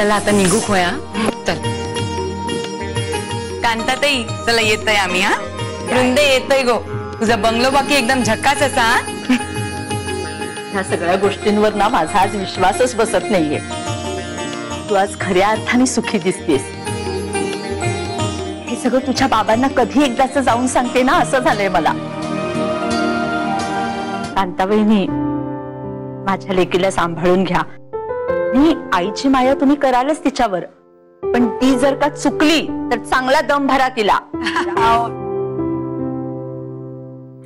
चला आता निघू खोया. चल कांताताई, चला येतोय आम्ही. हा वृंदे येतोय गो. तुझा बंगलो बाकी एकदम झकास असा. ह्या सगळ्या गोष्टींवर ना माझा आज विश्वासच बसत नाहीये. तू आज खऱ्या अर्थाने सुखी दिसतेस. हे सगळं तुझ्या बाबांना कधी एकदाच जाऊन सांगते ना असं झालंय मला. कांताबाईंनी माझ्या लेकीला सांभाळून घ्या. मी आईची माया तुम्ही करालच तिच्यावर, पण ती जर का चुकली तर चांगला दम भरा तिला.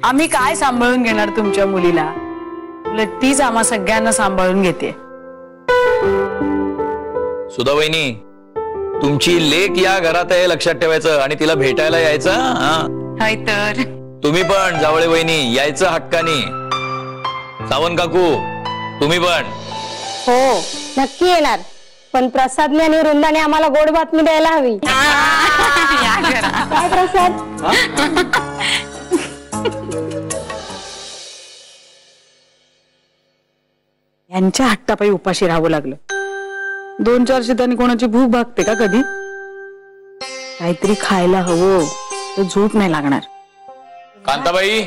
आम्ही काय सांभाळून घेणार तुमच्या मुलीला? तीच आम्हा सगळ्यांना सांभाळून घेते. सुधा वहिनी, तुमची लेक या घरात आहे लक्षात ठेवायचं आणि तिला भेटायला यायचं. हाय तर तुम्ही पण जावळे वहिनी यायचं हक्कानी. सावंत काकू तुम्ही पण. हो नक्की येणार, पण प्रसादने आणि वृंदाने आम्हाला गोड बातमी द्यायला हवी. काय प्रसाद? यांच्या हट्टापायी उपाशी राहावं लागलं. 2-4 शितांनी कोणाची भूक भागते का कधी? काहीतरी खायला हवं तर झोप नाही लागणार. कांताबाई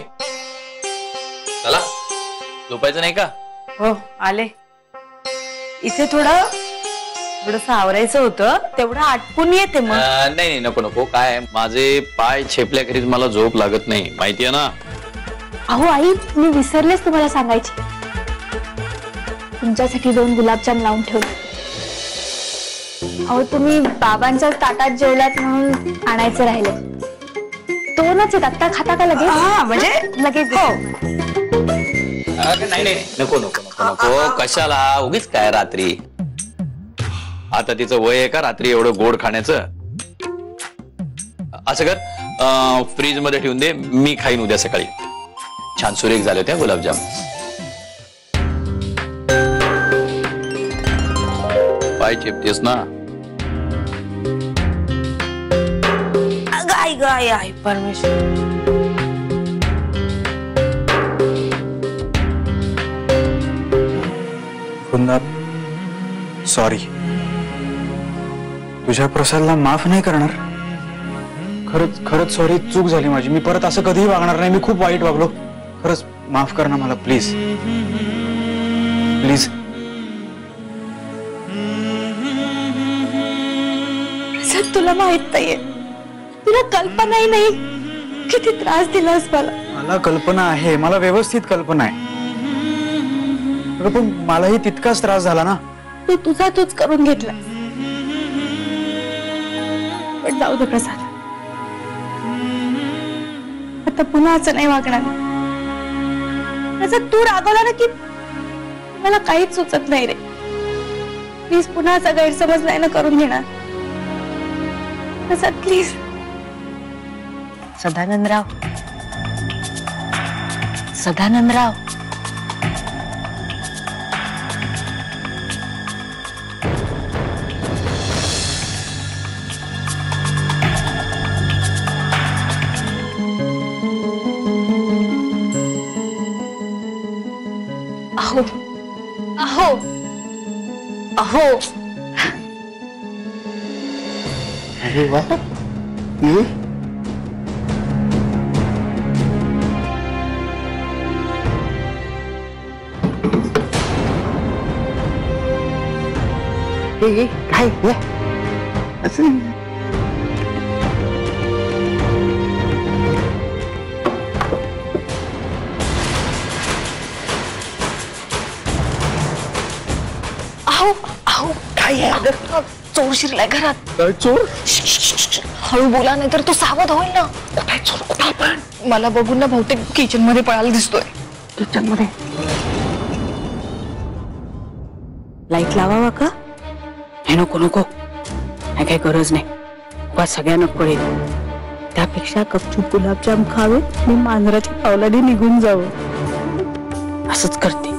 चला, झोपायचं नाही का? हो आले. इथे थोडंसं आवरायचं होतं, तेवढं आटपून येते मग. नाही नको नको. काय माझे पाय छेपल्याखेरीज मला झोप लागत नाही, माहितीये ना. अहो आई, मी विसरलेच तुम्हाला सांगायची. तुमच्यासाठी 2 गुलाबजाम लावून ठेवले. अहो तुम्ही बाबांच्या ताटात जेवलात म्हणून आणायचे राहिले. 2च आहेत, आता खाता का लगेच? म्हणजे लगेच. हो नाही नको नको नको नको. कशाला उगीच काय रात्री? आता तिचं वय आहे का रात्री एवढं गोड खाण्याचं? असं कर, फ्रीज मध्ये ठेवून दे, मी खाईन उद्या सकाळी. छान सुरेख झाले होते गुलाबजाम. पाय चेपतेस ना. गाय गाय आहे परमेश्वर. सॉरी, तुझ्या प्रसादला माफ नाही करणार. खरंच खरंच सॉरी, चूक झाली माझी. मी परत असं कधीही वागणार नाही. मी खूप वाईट वागलो. खरंच माफ कर ना मला, प्लीज प्लीज. तुला माहित नाहीये, तुला कल्पनाही नाही किती त्रास दिलास मला. मला कल्पना आहे, मला व्यवस्थित कल्पना आहे. पण मलाही तितकाच त्रास झाला ना. तू तुझा तूच करून घेतला. पण जाऊ दे प्रसाद, आता पुन्हा असं नाही वागणार. प्रसाद तू रागवला ना की मला काहीच सुचत नाही रे. प्लीज पुन्हा असा गैरसमज नाही ना करून घेणार. प्रसाद प्लीज. सदानंदराव, सदानंदराव, अहो अहो अहो. अरे वा, काय असं चोर शिरलाय घरात. चोर? हळू बोला नाही तर तो सावध होईल ना. काय चोर? कुठे पण? मला बघून ना बहुतेक किचन मध्ये पळायला दिसतोय. किचन मध्ये? लाईट लावावा का? हे नको नको, काही गरज नाही. बा सगळ्यांना कळेल. त्यापेक्षा गपचूप गुलाबजाम खावे आणि मांजराच्या पावलाने निघून जावं. असंच करते.